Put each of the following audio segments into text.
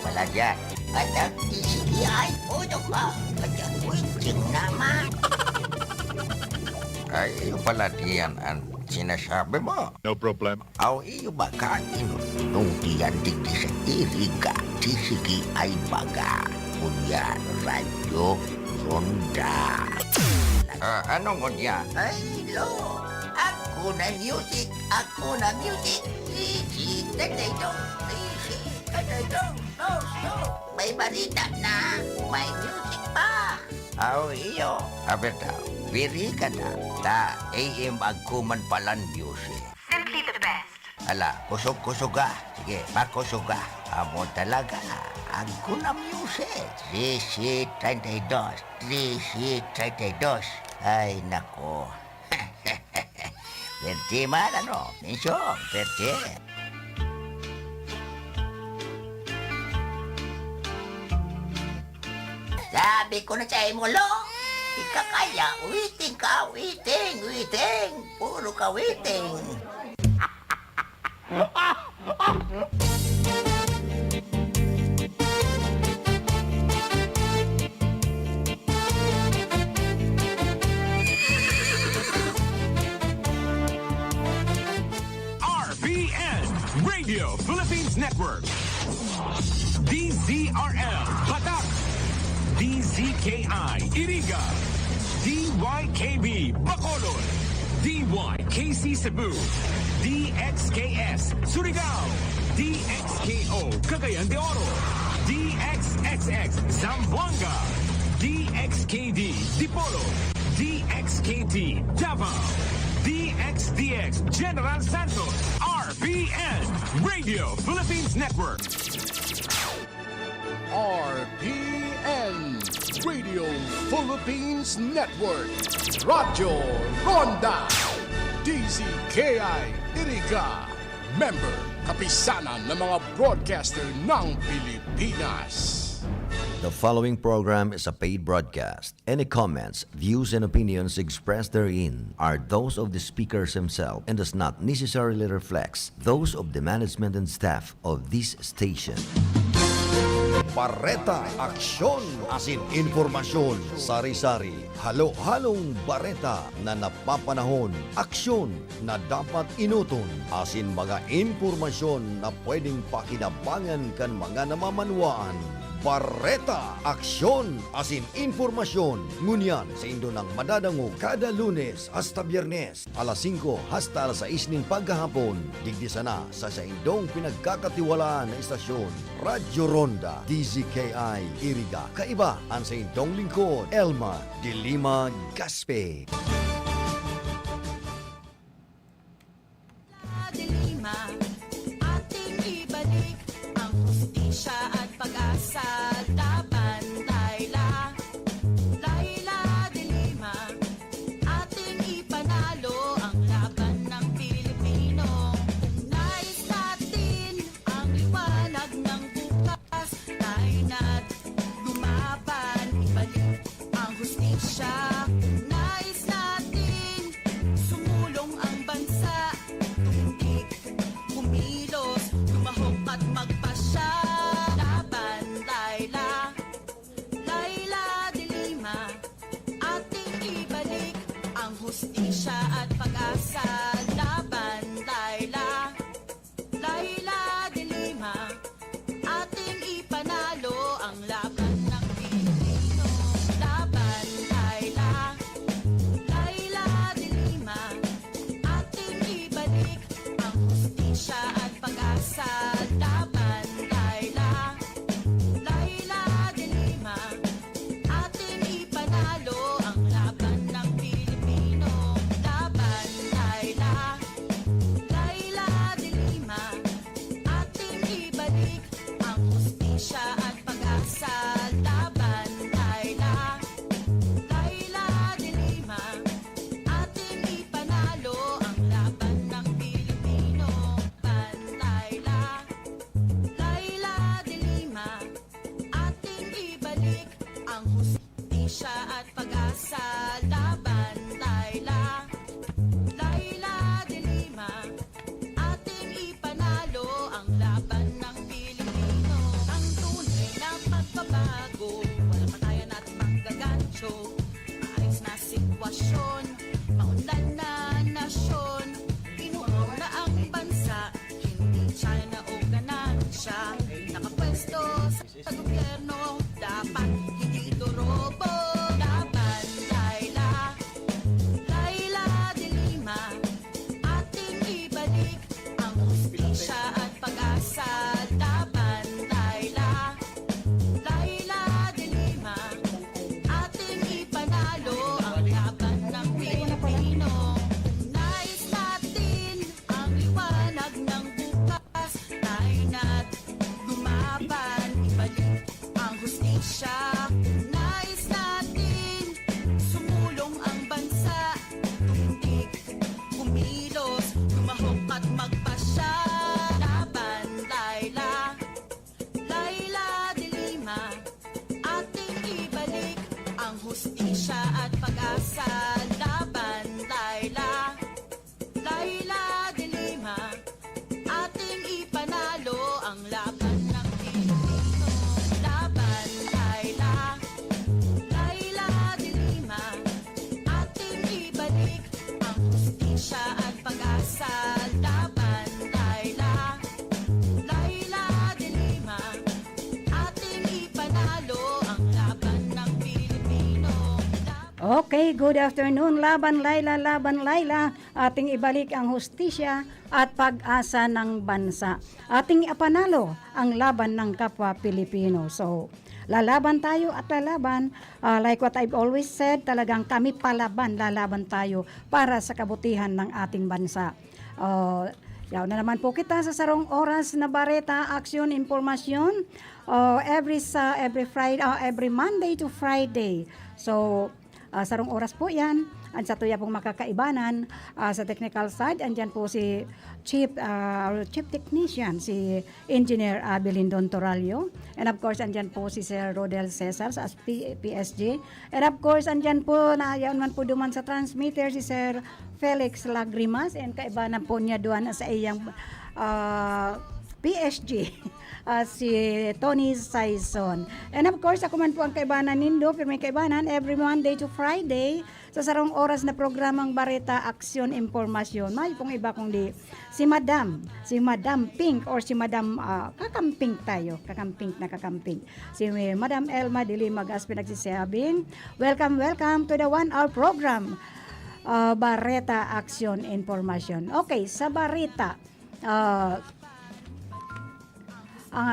pala dyan. At ang DZKI, puno ka. At ang waiting naman. Ay, iyo pala diyan ang sinasabi mo. No problem. Aw, iyo ba kain nung diyan digdi sa iriga, DZKI-IRIGA. Kunyan, radyo, ronda. Anong kunya? Ay, lo. Ako na music. Ako na music. Easy. Tatay-dong. Easy. Tatay-dong. No. May balita na. May music pa. Aw, iyo. Abeta, pili ka na. Ta, AM agkuman palan music. Simply the best. Ala, kusog-kusog ka. Sige, makusog ka. Amo talaga. Agko na music. 1332. 1332. Ay, nako. Pwede man, ano? Misyong, pwede. Sabi ko na sa'yo mo, lo. Di ka kaya. Waiting ka, waiting. Puro ka waiting. RPN Radio Philippines Network. DZRL Batak. DZKI-IRIGA. DYKB Bacolod. DYKC Cebu. DXKS Surigao. DXKO Cagayan de Oro. DXXX Zamboanga. DXKD Dipolo. DXKT Davao. DXDX General Santos. RPN Radio Philippines Network. RPN Radio Philippines Network. Radyo Ronda. DZKI-IRIGA. Member, kapisanan ng mga broadcaster ng Pilipinas. The following program is a paid broadcast. Any comments, views, and opinions expressed therein are those of the speakers himself and does not necessarily reflect those of the management and staff of this station. Bareta, aksyon, asin informasyon, sari-sari, halo-halong bareta na napapanahon, aksyon na dapat inuton, asin mga informasyon na pwedeng pakinabangan kan mga namamanwaan. Bareta, aksyon, asin informasyon, ngunyan sa indo ng madadango kada Lunes hasta Biyernes, alas 5 hasta alas 6 ng paghahapon, digdi sana sa indong pinagkakatiwalaan na istasyon, Radyo Ronda, DZKI-IRIGA. Kaiba ang sa indong lingkod, Elma de Lima Gaspe. Ating ibalik ang hustisya at pag-asa. Laban, Layla, Layla de Lima. Ating ipanalo ang laban ng Pilipino. Nais natin ang liwanag ng bukas. Tayo na't lumaban, ibalik ang hustisya. Nais natin sumulong ang bansa. Tumindig, kumilos, lumahok at magpasya. Laban, Layla, Layla de Lima. Ating ibalik ang hustisya at pag-asa. Laban, Layla, Layla de Lima. Ating ipanalo ang laban ng Pilipino. Laban, Layla, Layla de Lima. Ating ibalik ang hustisya at pag-asa. Laban, Layla, Layla de Lima. Ating ipanalo ang laban ng Pilipino. Laban, Layla, Layla de Lima. Ating ibalik ang hustisya at pag-asa. Laban, Layla, Layla de Lima. Ating ipanalo ang laban ng Pilipino. Laban, Layla, Layla de Lima. Ating ibalik ang hustisya at pag-asa. Laban, Layla, Layla de Lima. Ating ipanalo ang laban ng Pilipino. Ang bago, wala pa tayo natin manggagancho. Maayos na sitwasyon, maunlad na nasyon, inuuna ang bansa, hindi China o ganansya. Nakapwesto sa gobyerno, dapat hindi ito robo. Laban, Laila, Laila de Lima, ating ibalik ang hustisya at pag-asa. Laban, Laila, Laila de Lima, ating ipanalo ang laban ng Pilipino. Nais natin ang liwanag ng bukas, tayo na't lumaban, ibalik ang hustisya. Nais natin sumulong ang bansa, tumindig, kumilos, lumahok at magpasya. Laban, Laila, Laila de Lima, ating ibalik ang hustisya at pag-asa. Laban, Laila, Laila de Lima, ating ipanalo ang laban ng Pilipino. Laban, Laila, Laila de Lima, ating ibalik ang hustisya at pag-asa. Laban, Laila, Laila de Lima, ating ipanalo ang laban ng Pilipino. Okay, good afternoon. Laban Laila, ating ibalik ang hustisya at pag-asa ng bansa. Ating ipanalo ang laban ng kapwa Pilipino. So, lalaban tayo at lalaban. Like what I've always said, talagang kami lalaban tayo para sa kabutihan ng ating bansa. Yaw na naman po kita sa sarong oras na bareta, aksyon, impormasyon. Every Monday to Friday. So, sarong oras po yan. At sa tuya pong makakaibanan sa technical side, andyan po si Chief Technician, si Engineer Abilindon Toralio. And of course, andyan po si Sir Rodel Cesar sa PSG. And of course, andyan po, yan man po duman sa transmitter, si Sir Felix Lagrimas. And kaibanan po niya doon sa iyang PSG. Si Tony Saison. And of course, ako man po ang kaibanan nindo, pero may kaibanan every Monday to Friday sa sarong oras na programang Bareta, Aksyon, Impormasyon. May pong iba kundi si Madam Pink or si Madam kakamping tayo, kakamping. Si Madam Elma Dili Magas pinagsisabing, welcome to the 1-hour program, Bareta, Aksyon, Impormasyon. Okay, sa Bareta,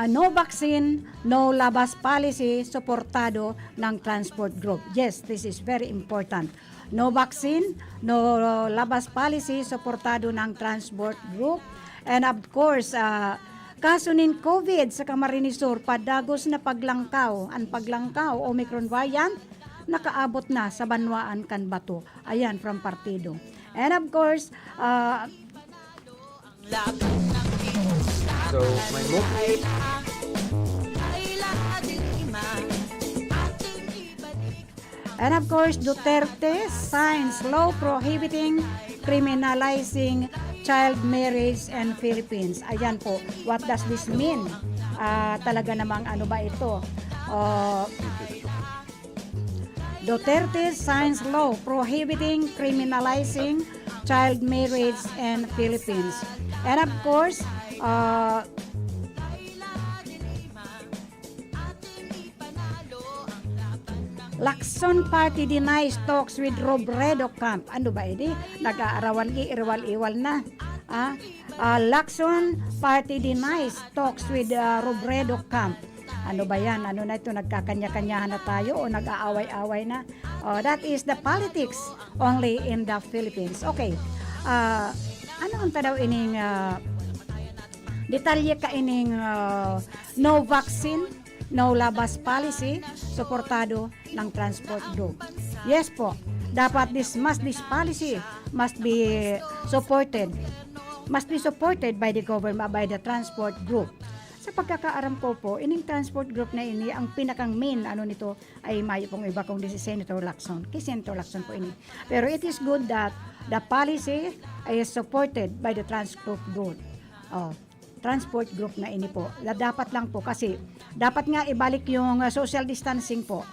no vaccine, no labas policy, suportado ng transport group. Yes, this is very important. No vaccine, no labas policy, suportado ng transport group. And of course, kaso nin COVID sa Camarines Sur, padagos na paglangkaw, Omicron variant, nakaabot na sa Banwaan, Canbato. Ayan, from partido. And of course, So, my move. And of course, Duterte signs law prohibiting criminalizing child marriage in Philippines. Ayan po, what does this mean? Talaga namang ano ba ito? Duterte signs law prohibiting criminalizing child marriage in Philippines. And of course, Lacson Party denies talks with Robredo camp. Ano ba ini? Nag-aarawan iwal na. Lacson Party denies talks with Robredo camp. Ano ba yan? Ano na ito? Nagkakanya-kanyahan na tayo o nag-aaway-away na? That is the politics only in the Philippines. Okay. Ano ang daw ining detalye ka ining no vaccine, no labas policy, suportado ng transport group. Yes po, dapat this policy must be supported by the government, by the transport group. Sa pagkakaaram ko po, ining transport group na ini, ang pinakang main nito ay may pong iba kong si Senator Lacson. Kay Senator Lacson po ini. Pero it is good that the policy is supported by the transport group. transport group na ini po. Dapat lang po kasi dapat nga ibalik yung social distancing po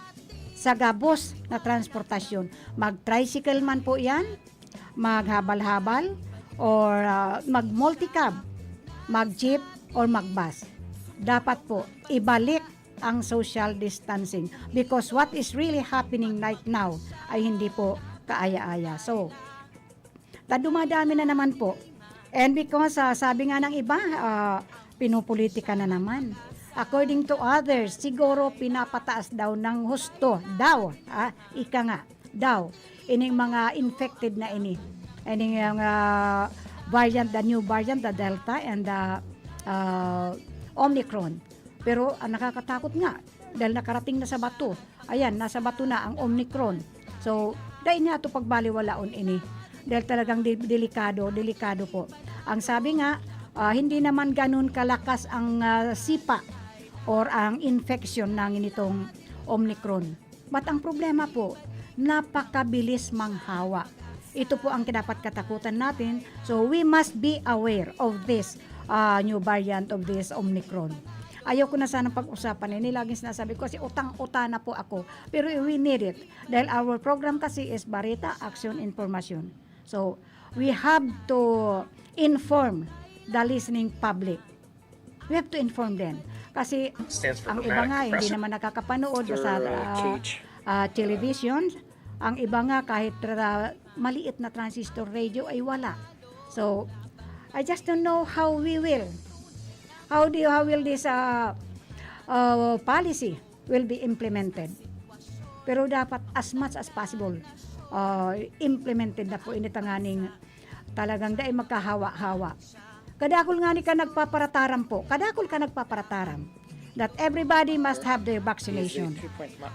sa gabos na transportasyon. Mag-tricycle man po yan, maghabal-habal, or mag-multicab, mag-jeep, or mag-bus. Dapat po ibalik ang social distancing because what is really happening right now ay hindi po kaaya-aya. So, dumadami na naman po. And because sabi nga ng iba, pinupolitika na naman. According to others, siguro pinapataas daw ng husto. Daw, ika nga, daw. Ining mga infected na ini. Ining variant, the new variant, the Delta and the Omicron. Pero nakakatakot nga dahil nakarating na sa bato. Ayan, nasa bato na ang Omicron. So, dahil nga ito pagbaliwalaon ini. Dahil talagang delikado po. Ang sabi nga, hindi naman ganun kalakas ang sipa or ang infection ng initong Omicron. But ang problema po, napakabilis manghawa. Ito po ang dapat katakutan natin. So we must be aware of this new variant of this Omicron. Ayaw ko na sanang pag-usapan ini. Laging sinasabi ko kasi utang-uta na po ako. Pero we need it. Dahil our program kasi is Bareta, Action, Information. So, we have to inform the listening public. We have to inform them. Kasi ang iba nga, hindi naman nakakapanood sa television. Ang iba nga, kahit maliit na transistor radio ay wala. So, I just don't know how we will. How will this policy will be implemented. Pero dapat as much as possible implemented na po initanganing talagang dahil magkahawa-hawa. Kadakol nga ni ka nagpaparataram po. Kadakol ka nagpaparataram that everybody must have their vaccination.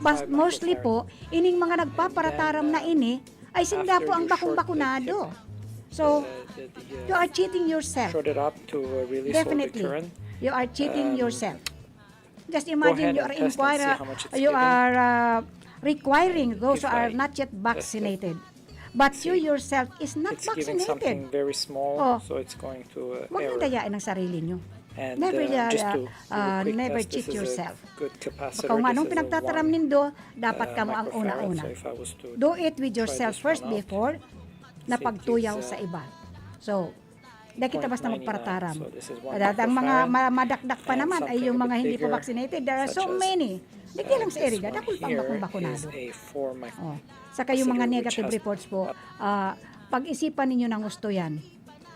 But mostly po, ining mga nagpaparataram na ini ay sinda po ang bakong-bakunado. So, you are cheating yourself. Definitely. You are cheating yourself. Just imagine you are requiring those who are not yet vaccinated. But you yourself is not vaccinated. Something very small, so it's going to Huwag nang dayain ang sarili nyo. And Never cheat yourself. Kung anong pinagtataram nindo, dapat kamo ang una-una. Do it with yourself first before na pagtuyaw sa iba. So, dahil kita basta magparataram. Ang mga madakdak pa naman ay yung mga hindi pa vaccinated. There are so many. Hindi lang sa iriga, dakol pang bakong-bakunado. Saka yung mga negative reports po, pag-isipan ninyo ng gusto yan.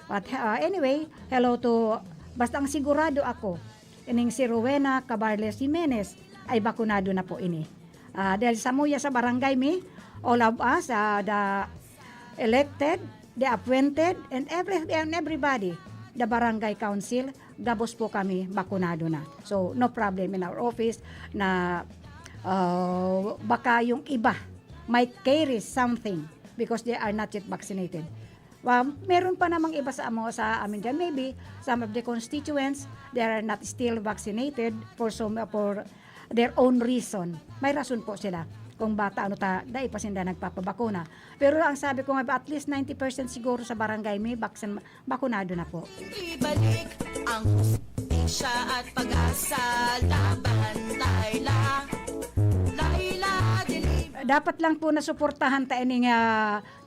But anyway, hello to, basta ang sigurado ako, ining si Rowena Cabarles Jimenez ay bakunado na po ini. Dahil sa muya sa barangay mi, all of us, the elected, the appointed, and everybody, the barangay council, gabos po kami, bakunado na. So, no problem in our office na baka yung iba might carry something because they are not yet vaccinated. Meron pa namang iba sa amin dyan. Maybe some of the constituents, they are not still vaccinated for their own reason. May rason po sila kung bata dahil pa sila nagpapabakuna. Pero ang sabi ko nga, at least 90% siguro sa barangay may bakunado na po. Ibalik ang hustisya at pag-asa, laban, Laila, dapat lang po na suportahan tayo ng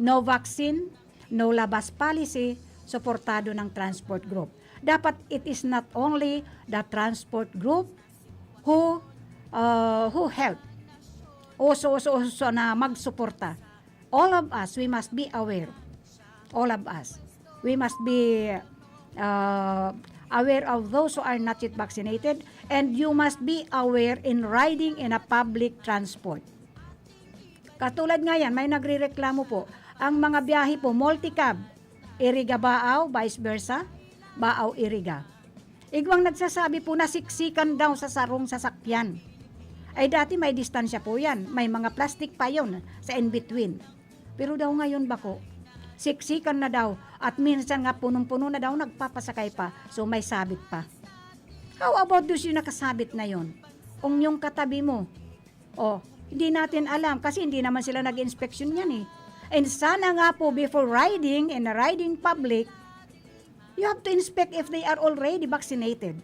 no vaccine, no labas policy, suportado ng transport group. Dapat it is not only the transport group who help, also na magsuporta. All of us, we must be aware. All of us. We must be aware of those who are not yet vaccinated, and you must be aware in riding in a public transport. Katulad nga yan, may nagrereklamo po. Ang mga biyahe po, multicab, Iriga Baaw, vice versa, Baaw Iriga. Igwang nagsasabi po na siksikan daw sa sarong sasakyan. Ay dati may distansya po yan, may mga plastic pa yun sa in-between. Pero daw ngayon bako, siksikan na daw at minsan nga punong-puno na daw nagpapasakay pa, so may sabit pa. How about those yung nakasabit na yon? Kung yung katabi mo, hindi natin alam kasi hindi naman sila nag-inspection yan eh. And sana nga po before riding in a riding public, you have to inspect if they are already vaccinated.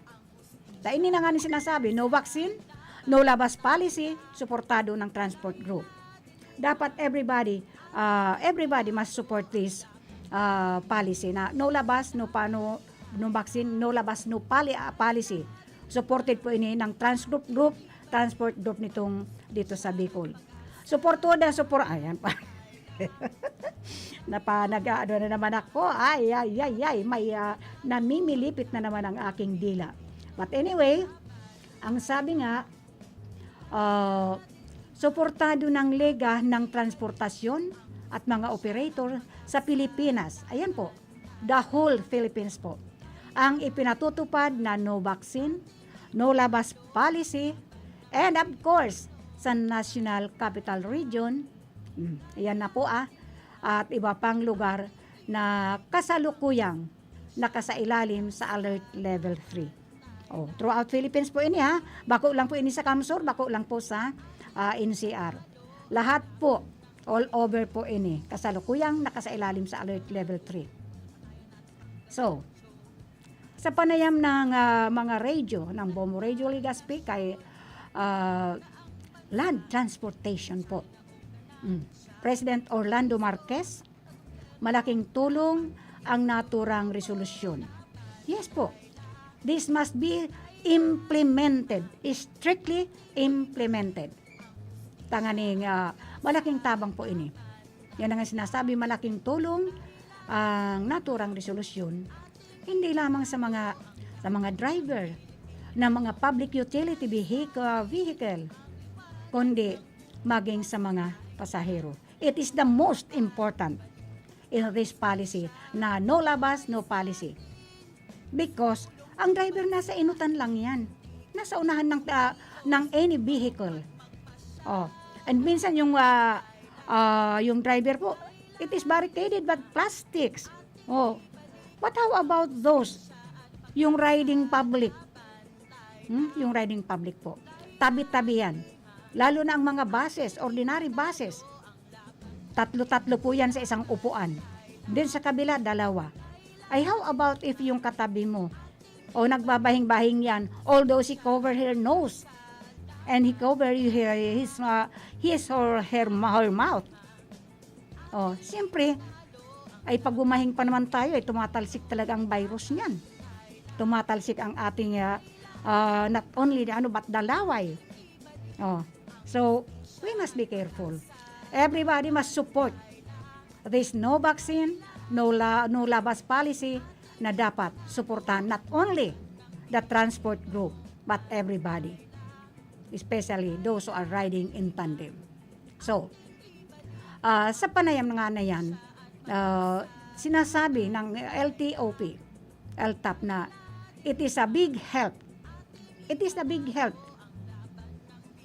Dahil ini na nga ni sinasabi, no vaccine, no labas policy, suportado ng transport group. Dapat everybody must support this policy na no labas, no vaccine, no labas, no policy. Supported po ini ng transport group nitong dito sa Bicol. Ayan pa. Nag-ano na naman ako. Ay, may namimilipit na naman ang aking dila. But anyway, ang sabi nga, suportado ng Lega ng transportasyon at mga operator sa Pilipinas. Ayan po, the whole Philippines po. Ang ipinatutupad na no vaccine, no labas policy, and of course, sa National Capital Region, ayan na po at iba pang lugar na kasalukuyang nakasailalim sa Alert Level 3. Throughout Philippines po ini bako lang po ini sa Kamsur, bako lang po sa NCR. Lahat po, all over po ini, kasalukuyang nakasailalim sa Alert Level 3. So, sa panayam ng mga radio, ng Bomo Radio Legazpi kay land transportation po. President Orlando Marquez, malaking tulong ang naturang resolusyon. Yes po, this must be implemented, strictly implemented. Tanganing malaking tabang po ini. Yan ang sinasabi, malaking tulong ang naturang resolusyon, hindi lamang sa mga driver ng mga public utility vehicle, kundi maging sa mga pasahero. It is the most important in this policy na no labas, no policy. Because ang driver nasa inutan lang yan. Nasa unahan ng any vehicle. And minsan yung driver po, it is barricaded but plastics. But how about those? Yung riding public. Yung riding public po. Tabi-tabi yan. Lalo na ang mga buses, ordinary buses. Tatlo-tatlo po yan sa isang upuan. Then sa kabila, dalawa. Ay how about if yung katabi mo, nagbabahing-bahing yan, although she cover her nose, and he cover his or her mouth. Siyempre, ay pag gumahing pa naman tayo, ay tumatalsik talaga ang virus niyan. Tumatalsik ang ating, not only but the laway. So, we must be careful. Everybody must support this no vaccine, no labas policy na dapat suportahan not only the transport group, but everybody. Especially those who are riding in tandem. So, sa panayam nga na yan, sinasabi ng LTOP na it is a big help. It is a big help.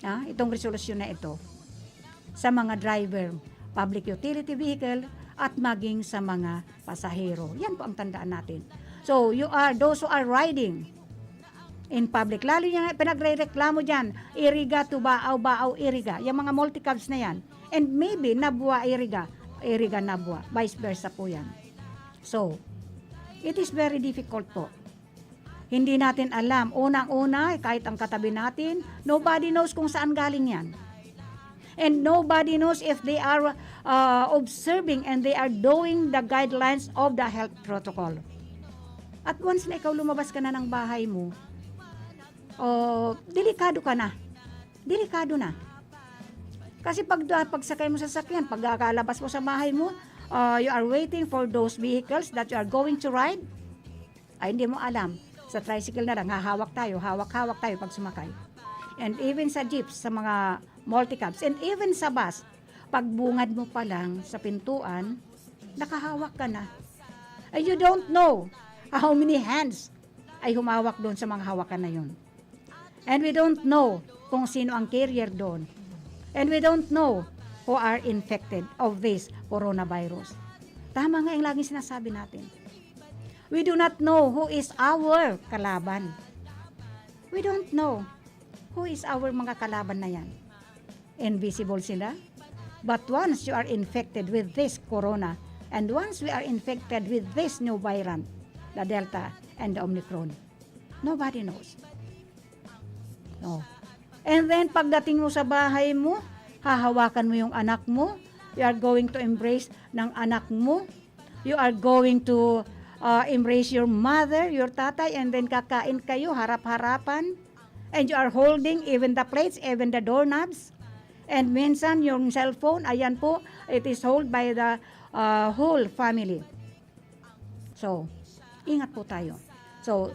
Itong resolusyon na ito sa mga driver, public utility vehicle, at maging sa mga pasahero. Yan po ang tandaan natin. So, those who are riding in public, lalo yung pinagre-reklamo dyan, Iriga to Baaw, Iriga, yung mga multi-cabs na yan. And maybe, Nabua, Iriga, Nabua, vice versa po yan. So, it is very difficult po. Hindi natin alam. Unang-una, kahit ang katabi natin, nobody knows kung saan galing yan. And nobody knows if they are observing and they are doing the guidelines of the health protocol. At once na ikaw lumabas ka na ng bahay mo, delikado ka na. Delikado na. Kasi pagsakay mo sa sasakyan, pag kakalabas mo sa bahay mo, you are waiting for those vehicles that you are going to ride, ay hindi mo alam. Sa tricycle na lang, hawak tayo pag sumakay. And even sa jeeps, sa mga multi-cabs, and even sa bus, pagbungad mo pa lang sa pintuan, nakahawak ka na. And you don't know how many hands ay humawak doon sa mga hawakan na yun. And we don't know kung sino ang carrier doon. And we don't know who are infected of this coronavirus. Tama nga yung laging sinasabi natin. We do not know who is our kalaban. We don't know who is our mga kalaban na yan. Invisible sila. But once you are infected with this corona, and once we are infected with this new variant, the Delta and the Omicron. Nobody knows. No. And then, pagdating mo sa bahay mo, hahawakan mo yung anak mo, you are going to embrace ng anak mo, you are going to embrace your mother, your tatay, and then kakain kayo, harap-harapan, and you are holding even the plates, even the doorknobs, and minsan yung cellphone, ayan po, it is held by the whole family. So, ingat po tayo. So,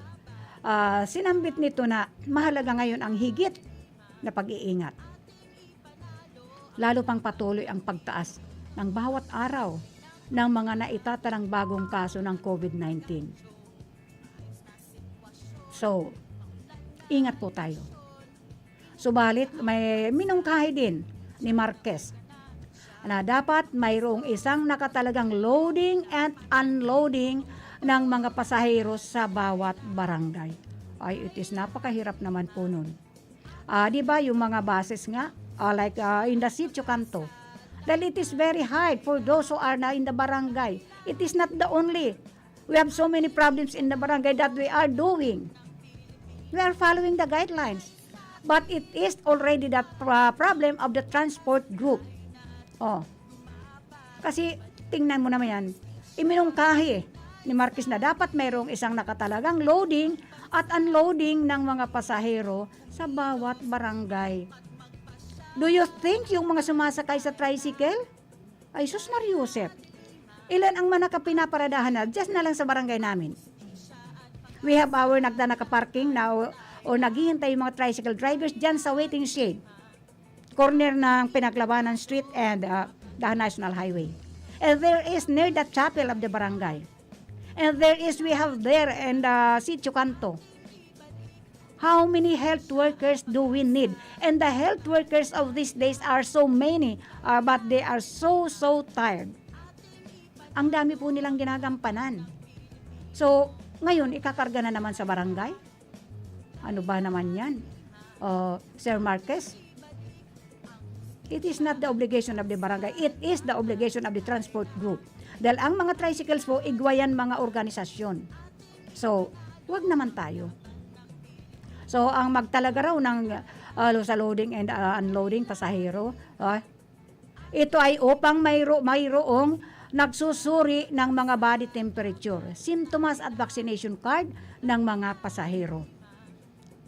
sinambit nito na mahalaga ngayon ang higit na pag-iingat. Lalo pang patuloy ang pagtaas ng bawat araw ng mga naitatarang bagong kaso ng COVID-19. So, ingat po tayo. Subalit, may minungkahi din ni Marquez na dapat mayroong isang nakatalagang loading and unloading ng mga pasahero sa bawat barangay. Ay, it is napakahirap naman po nun. Di ba yung mga buses nga, like in the Sitio Canto, that it is very hard for those who are now in the barangay. It is not the only. We have so many problems in the barangay that we are doing. We are following the guidelines. But it is already the problem of the transport group. Kasi tingnan mo naman yan, iminungkahi ni Marquez na dapat mayroong isang nakatalagang loading at unloading ng mga pasahero sa bawat barangay. Do you think yung mga sumasakay sa tricycle? Ay, sus Mariusep. Ilan ang mga pinaparadahan na just na lang sa barangay namin? We have our nakaparking now o naghihintay yung mga tricycle drivers dyan sa waiting shade. Corner ng Pinaglabanan Street and the National Highway. And there is near the chapel of the barangay. And we have there in the Sitio Canto. How many health workers do we need? And the health workers of these days are so many, but they are so tired. Ang dami po nilang ginagampanan. So, ngayon, ikakarga na naman sa barangay? Ano ba naman yan? Sir Marquez? It is not the obligation of the barangay. It is the obligation of the transport group. Dahil ang mga tricycles po, igwayan mga organisasyon. So, wag naman tayo. So, ang magtalaga raw ng sa loading and unloading pasahero, ito ay upang mayroong nagsusuri ng mga body temperature, symptoms at vaccination card ng mga pasahero.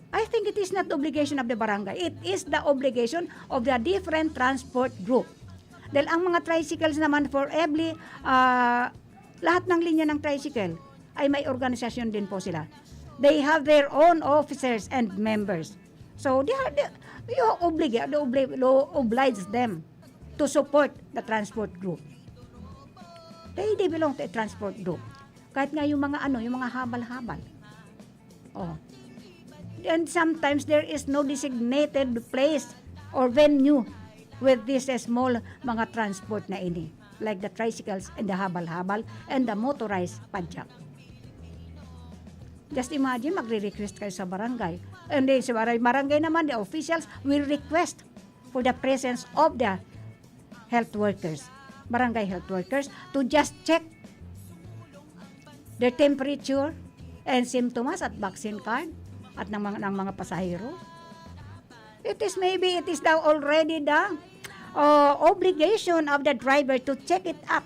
I think it is not the obligation of the barangay. It is the obligation of the different transport group. Dahil ang mga tricycles naman for every, lahat ng linya ng tricycle ay may organisasyon din po sila. They have their own officers and members. So, you oblige them to support the transport group. They belong to a transport group. Kahit nga yung mga yung mga habal-habal. And sometimes there is no designated place or venue with this small mga transport na ini. Like the tricycles and the habal-habal and the motorized padjak. Just imagine, magre-request kayo sa barangay. And then sa barangay naman, the officials will request for the presence of the health workers, barangay health workers, to just check their temperature and symptoms at vaccine card at ng mga pasahero. It is already the obligation of the driver to check it up.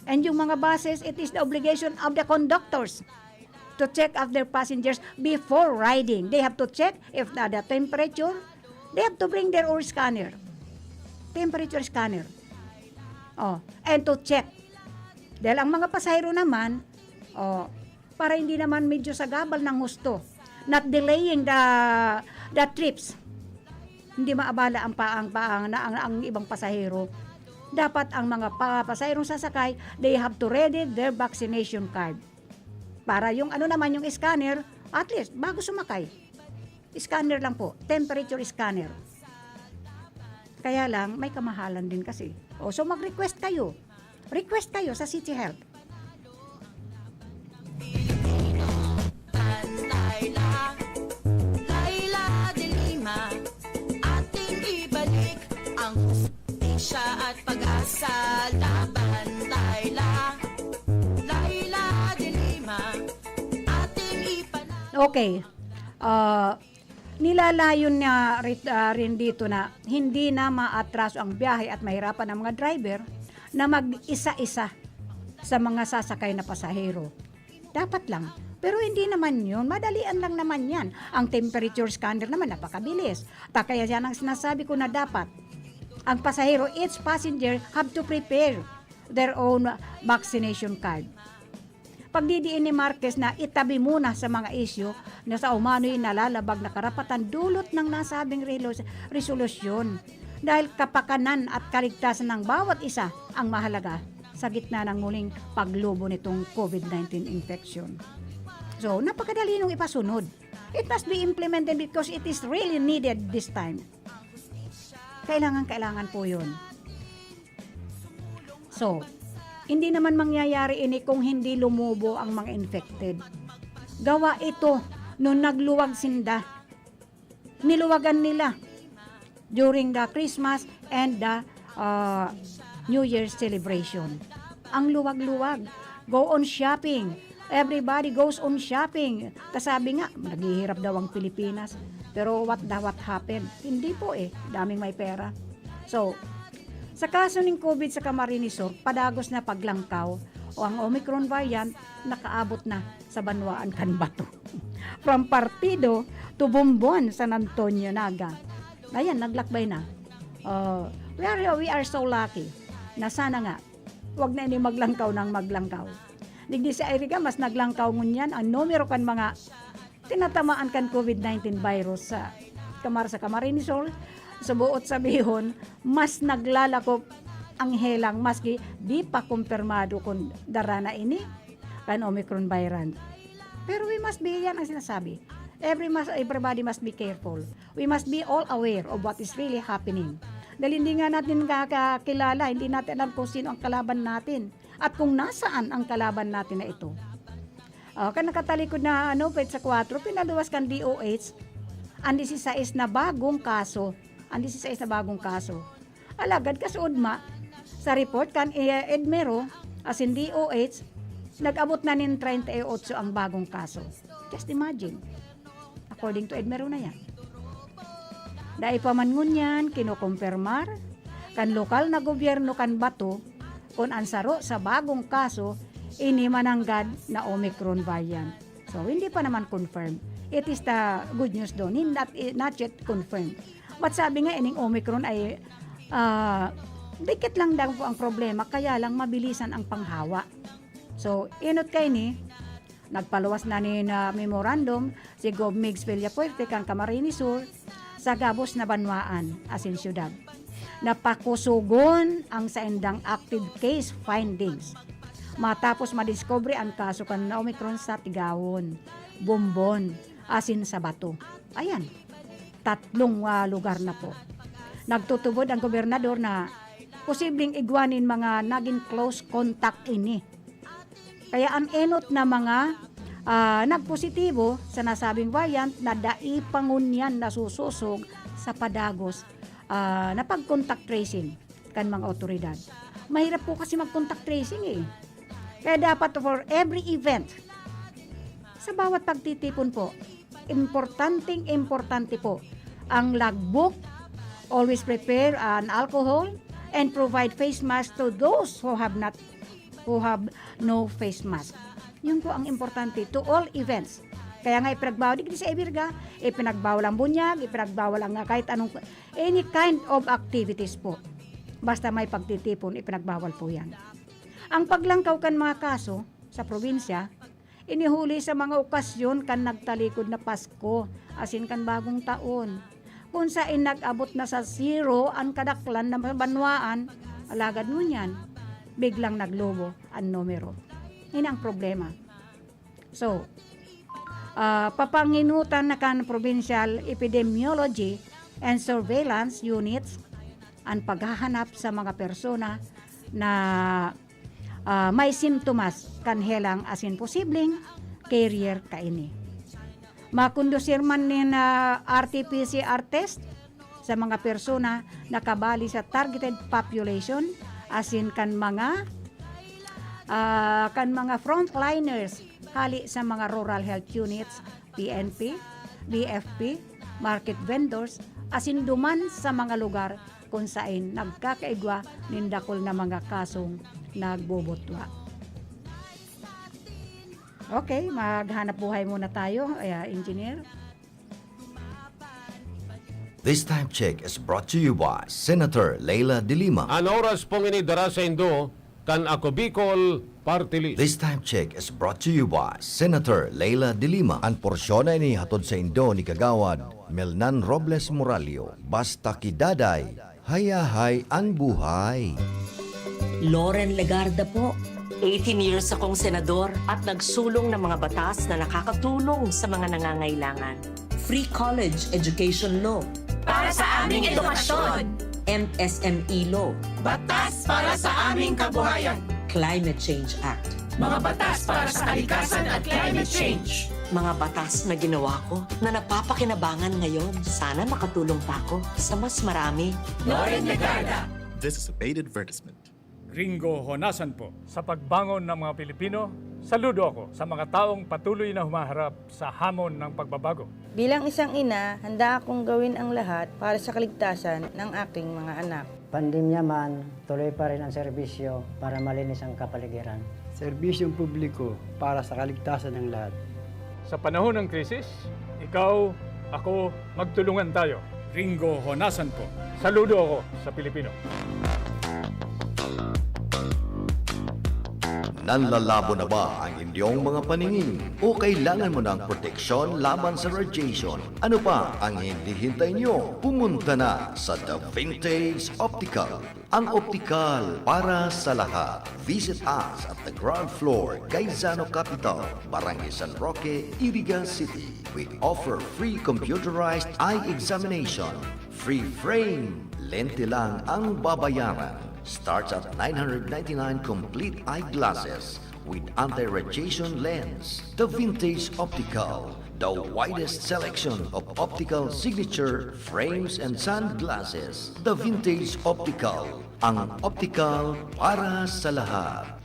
And yung mga buses, it is the obligation of the conductors to check up their passengers before riding. They have to check if the temperature. They have to bring their own scanner. Temperature scanner. And to check. Dahil ang mga pasahero naman, para hindi naman medyo sagabal ng husto, not delaying the trips, hindi maabala ang ibang pasahero. Dapat ang mga pasaherong sasakay, they have to ready their vaccination card. Para yung naman yung scanner, at least bago sumakay. Scanner lang po, temperature scanner. Kaya lang, may kamahalan din kasi. So mag-request kayo. Request kayo sa City Health. Laila de Lima, ating ibalik ang hustisya at pag-asa laban. Laila de Lima. Okay. Nilalayon niya rin dito na hindi na maatraso ang biyahe at mahirapan ang mga driver na mag-isa-isa sa mga sasakay na pasahero. Dapat lang. Pero hindi naman yun. Madalian lang naman yan. Ang temperature scanner naman napakabilis. Kaya yan ang sinasabi ko na dapat ang pasahero, each passenger have to prepare their own vaccination card. Pagdidiin ni Marquez na itabi muna sa mga isyu na sa umano'y nalalabag na karapatan dulot ng nasabing resolusyon dahil kapakanan at kaligtasan ng bawat isa ang mahalaga sa gitna ng muling paglubo nitong COVID-19 infection. So, napakadali nung ipasunod. It must be implemented because it is really needed this time. Kailangan po yun. So, hindi naman mangyayari ini kung hindi lumubo ang mga infected. Gawa ito nung nagluwag sinda. Niluwagan nila during the Christmas and the New Year's celebration. Ang luwag-luwag. Go on shopping. Everybody goes on shopping. Kasabi nga, naghihirap daw ang Pilipinas. Pero what happened? Hindi po daming may pera. So, sa kaso ng COVID sa Camarines Sur, padagos na paglangkaw o ang Omicron variant nakaabot na sa Banwaan Canbato. From Partido to Bumbon, San Antonio, Naga. Ayan, naglakbay na. We are so lucky na sana nga, wag na ini maglangkaw ng maglangkaw. Digdi sa Iriga, mas naglangkaw ngunyan ang numero kan mga tinatamaan kan COVID-19 virus sa Camarines Sur. Subuot sabihon, mas naglalakop ang helang maski di pa kumpirmado kung darana ini kan Omicron variant. Pero we must be, yan ang sinasabi. Everybody must be careful. We must be all aware of what is really happening. Dahil hindi nga natin kakilala, hindi natin alam kung sino ang kalaban natin at kung nasaan ang kalaban natin na ito. Nakatalikod na pwede sa 4, pinaluwas kan DOH ang 16 na bagong kaso. Alagad kasuod sa report kan Edmero as in DOH, nag-abot na nin 38 ang bagong kaso. Just imagine. According to Edmero na yan. Dahil paman ngunyan, kinukumpirmar kan lokal na gobyerno kan Bato kung ansaro sa bagong kaso ini mananggad na Omicron variant. So, hindi pa naman confirmed. It is the good news doon, not yet confirmed. But sabi nga, ining Omicron ay dikit lang daw po ang problema, kaya lang mabilisan ang panghawa. So, inot kay ni, nagpaluwas na ni memorandum si Gov. Migs Villapuerte kang Camarines Sur sa gabos na Banwaan, asin syudad. Napakusugon ang saindang active case findings. Matapos madiscover ang kaso kan na Omicron sa Tigawon, Bumbon, asin sa Bato. Ayan. 3 lugar na po. Nagtutubod ang gobernador na posibleng igwanin mga naging close contact ini. Kaya ang enot na mga nagpositibo sa nasabing variant na daipangunyan na sususog sa padagos na pag-contact tracing kan mga otoridad. Mahirap po kasi mag-contact tracing Kaya dapat for every event, sa bawat pagtitipon po, importante po ang logbook, always prepare an alcohol, and provide face mask to those who have no face mask. Yun po ang importante to all events. Kaya nga ipinagbawal di sa Ibirga, ipinagbawal ang bunyag, ipinagbawal ang kahit anong any kind of activities po. Basta may pagtitipon, ipinagbawal po yan. Ang paglangkaw kan mga kaso sa probinsya, inihuli sa mga okasyon kan nagtalikod na Pasko, asin kan bagong taon. Kung saan nag-abot na sa 0 ang kadaklan na Banwaan, alagad mo yan, biglang naglobo ang numero. Yan ang problema. So, papanginutan na kan Provincial Epidemiology and Surveillance Units ang paghahanap sa mga persona na may simptomas kanhelang asin posibleng carrier kaini. Makundusir man ni na RT-PCR test sa mga persona na kabali sa targeted population asin kan mga frontliners hali sa mga rural health units PNP, BFP, market vendors, asin duman sa mga lugar kung saan nagkakaigwa nindakol na mga kasong nagbubutwa. Okay, maghanap buhay muna tayo, engineer. This time check is brought to you by Senator Leila De Lima. Ang oras pong inidara sa Indo, kan ako Bicol Party List. This time check is brought to you by Senator Leila De Lima. Ang porsyon ay nihatod sa Indo ni Kagawad Melnan Robles Moralio. Basta kidaday, hayahay ang buhay. Loren Legarda po. 18 years akong senador at nagsulong ng mga batas na nakakatulong sa mga nangangailangan. Free college education law. Para sa aming edukasyon. MSME law. Batas para sa aming kabuhayan. Climate Change Act. Mga batas para sa kalikasan at climate change. Mga batas na ginawa ko na napapakinabangan ngayon. Sana makatulong pa ako sa mas marami. Loren Legarda. This is a paid advertisement. Ringo Honasan po. Sa pagbangon ng mga Pilipino, saludo ako sa mga taong patuloy na humaharap sa hamon ng pagbabago. Bilang isang ina, handa akong gawin ang lahat para sa kaligtasan ng aking mga anak. Pandemya man, tuloy pa rin ang serbisyo para malinis ang kapaligiran. Serbisyong publiko para sa kaligtasan ng lahat. Sa panahon ng krisis, ikaw, ako, magtulungan tayo. Ringo Honasan po. Saludo ako sa Pilipino. Nanlalabo na ba ang inyong mga paningin? O kailangan mo ng proteksyon laban sa radiation? Ano pa ang hindi hintay nyo? Pumunta na sa The Vintage Optical. Ang optical para sa lahat. Visit us at the ground floor, Gaisano Capital, Barangay San Roque, Iriga City. We offer free computerized eye examination. Free frame. Lente lang ang babayaran. Starts at 999 complete eyeglasses with anti-radiation lens. The Vintage Optical, the widest selection of optical signature frames and sunglasses. The Vintage Optical, ang optical para sa lahat.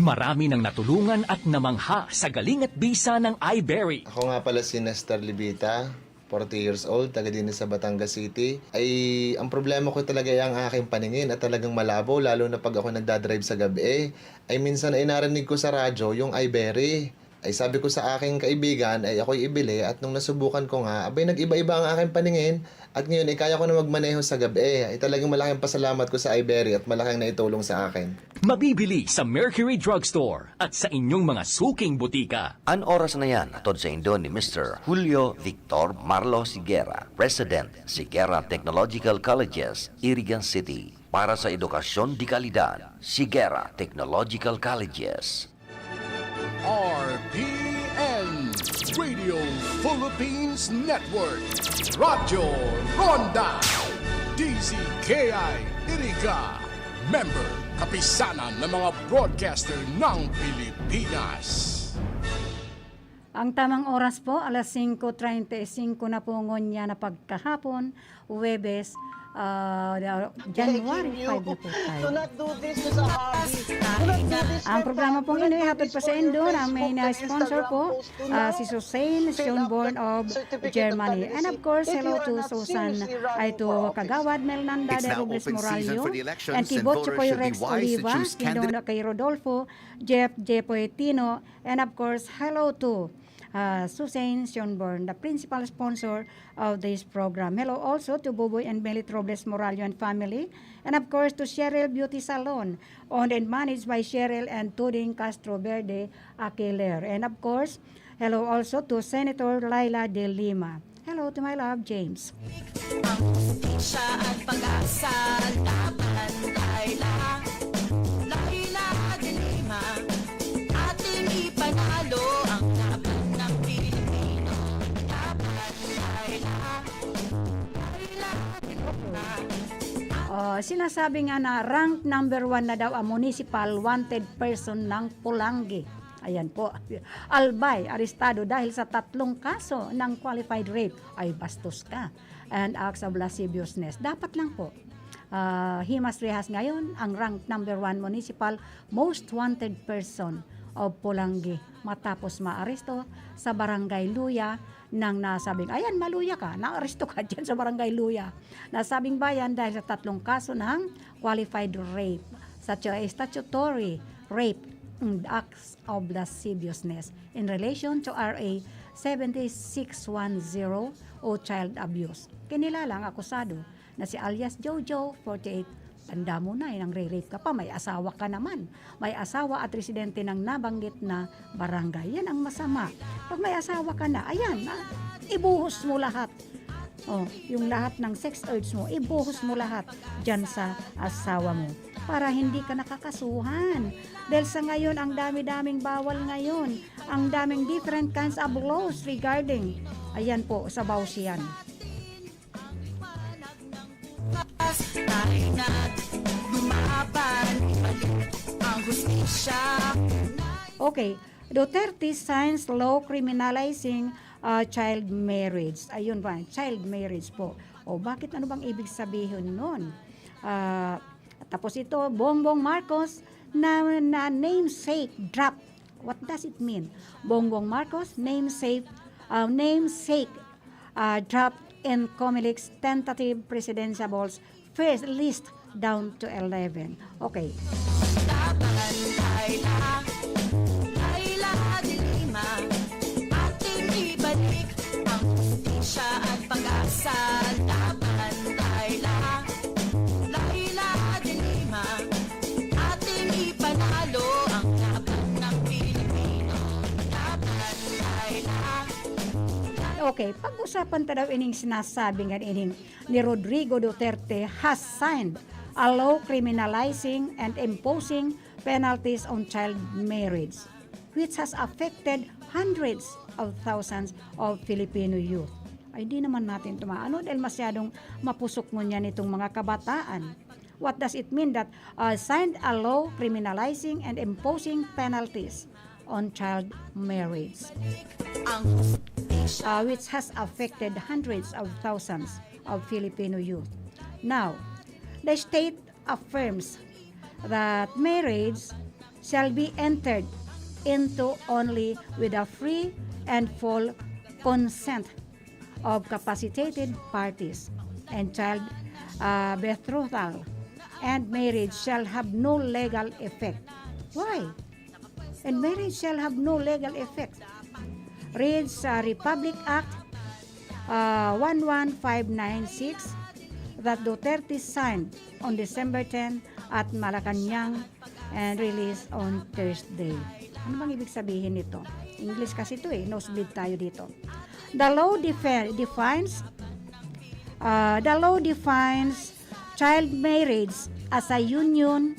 Marami nang natulungan at namangha sa galing at bisa ng iBerry. Ako nga pala si Nestor Libita, 40 years old, taga din sa Batangas City. Ay, ang problema ko talaga ay ang aking paningin at talagang malabo, lalo na pag ako nagdadrive sa gabi. Ay minsan ay narinig ko sa radyo yung iBerry. Ay sabi ko sa aking kaibigan ay ako'y ibili at nung nasubukan ko nga, abay nag-iba-iba ang aking paningin at ngayon ay kaya ko na magmaneho sa gabi. Ay talagang malaking pasalamat ko sa iBerry at malaking naitulong sa akin. Mabibili sa Mercury Drugstore at sa inyong mga suking butika. An oras na yan, atod sa Indo ni Mr. Julio Victor Marlo Siguera, President, Siguera Technological Colleges, Irigan City. Para sa edukasyon di kalidad, Siguera Technological Colleges. RPN Radio Philippines Network. Radyo Ronda. DZKI-IRIGA. Member, kapisanan ng mga broadcaster ng Pilipinas. Ang tamang oras po, alas 5:35 na po ngonya na pagkahapon, Huwebes, January 5 na po tayo. Ang programa pong ino ay hatod pa sa Indo na may sponsor po si Susan Schoenborn of Germany. And of course, hello to Susan, ay to Kagawad Melnanda de Robles Moralio, and Kibot Chocoy Rex Oliva, Kindo kay Rodolfo, Jeff Poetino, and of course, hello to Susan Schonborn, the principal sponsor of this program. Hello also to Buboy and Melit Robles Morallo and family. And of course to Cheryl Beauty Salon, owned and managed by Cheryl and Tuding Castro Verde Aquiler. And of course, hello also to Senator Laila de Lima. Hello to my love, James. Ang hustisya at pag-asa, laban, Laila, Laila de Lima, ating ipanalo ang laban ng Pilipino. Laban, Laila, Laila de Lima. Sinasabi nga na rank number 1 na daw ang municipal wanted person ng Pulangi. Ayan po. Albay, arestado dahil sa 3 kaso ng qualified rape. Ay, bastos ka. And acts of lasciviousness. Dapat lang po. Himas Rehas ngayon, ang rank number 1 municipal most wanted person of Pulangi. Matapos maaresto sa Barangay Luya nang nasabing, ayan, maluya ka, naaresto ka dyan sa Barangay Luya. Nasabing bayan dahil sa 3 kaso ng qualified rape. Such as statutory rape and acts of lasciviousness in relation to RA 7610 o child abuse. Kinilalang akusado na si alias Jojo, 48, tanda mo na, nang re-rape ka pa, may asawa ka naman. May asawa at residente ng nabanggit na barangay. Yan ang masama. Pag may asawa ka na, ayan, ibuhos mo lahat. Yung lahat ng sex urge mo, ibuhos mo lahat dyan sa asawa mo para hindi ka nakakasuhan. Dahil sa ngayon, ang dami-daming bawal ngayon. Ang daming different kinds of laws regarding, ayan po, sa bawsiyan. Tayo na lumaban, ibalik ang hustisya. Okay, Duterte signs law criminalizing child marriage. Ayun ba, child marriage po. Bakit, ano bang ibig sabihin nun? Tapos ito, Bongbong Marcos na namesake drop. What does it mean? Bongbong Marcos namesake dropped in Comelic's tentative presidential first list down to 11. Okay. Laila de Lima, ating ibalik ang hustisya at pag-asa, laban, Laila, Laila de Lima, ating ipanalo ang laban ng Pilipino, laban, Laila. Okay, pag-usapan ta daw ining sinasabi nga ining ni Rodrigo Duterte has signed a law criminalizing and imposing penalties on child marriage, which has affected hundreds of thousands of Filipino youth. Ay, di naman natin tumaano dahil masyadong mapusok mo niyan itong mga kabataan. What does it mean that signed a law criminalizing and imposing penalties on child marriage, which has affected hundreds of thousands of Filipino youth? Now, the state affirms that marriage shall be entered into only with a free and full consent of capacitated parties, and child betrothal and marriage shall have no legal effect. Why? And marriage shall have no legal effect. Reads Republic Act 11596 that Duterte signed on December 10 at Malacanang and released on Thursday. Ano bang ibig sabihin nito? English kasi ito nosebleed tayo dito. The law defines child marriage as a union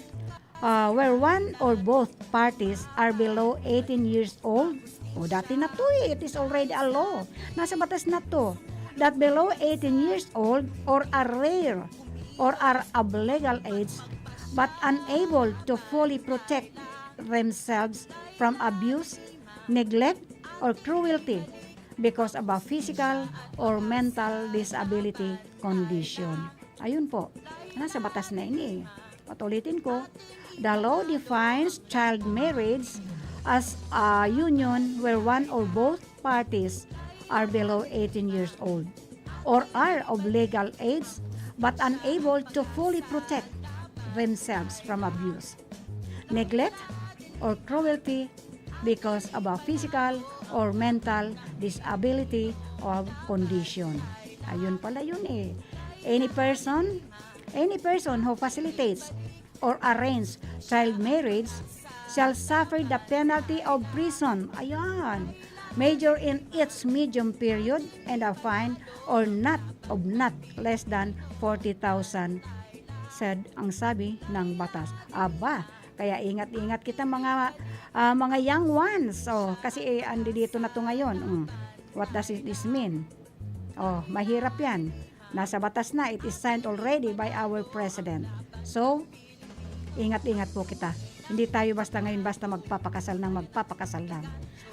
where one or both parties are below 18 years old. Dati na to it is already a law. Nasa batas na to. That below 18 years old or are rare or are of legal age but unable to fully protect themselves from abuse, neglect, or cruelty because of a physical or mental disability condition. Ayun po, nasa batas na ini. Patulitin ko, the law defines child marriage as a union where one or both parties are below 18 years old or are of legal age but unable to fully protect themselves from abuse, neglect, or cruelty because of a physical or mental disability or condition. Ayun pala yun eh. Any person who facilitates or arranges child marriage shall suffer the penalty of prison. Ayan. Major in its medium period and a fine or not less than 40,000 said ang sabi ng batas. Aba, kaya ingat-ingat kita mga young ones. Oh, kasi andi dito na to ngayon. What does this mean? Oh, mahirap 'yan. Nasa batas na, it is signed already by our president. So, ingat-ingat po kita. Hindi tayo basta magpapakasal lang.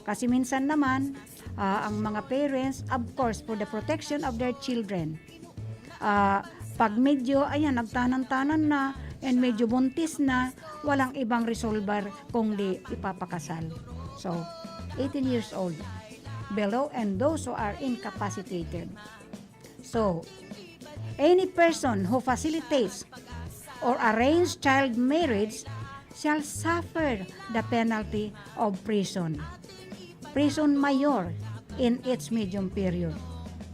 Kasi minsan naman, ang mga parents, of course, for the protection of their children, pag medyo, nagtanan-tanan na, and medyo buntis na, walang ibang resolver kung di ipapakasal. So, 18 years old below and those who are incapacitated. So, any person who facilitates or arranges child marriage shall suffer the penalty of prison mayor in its medium period.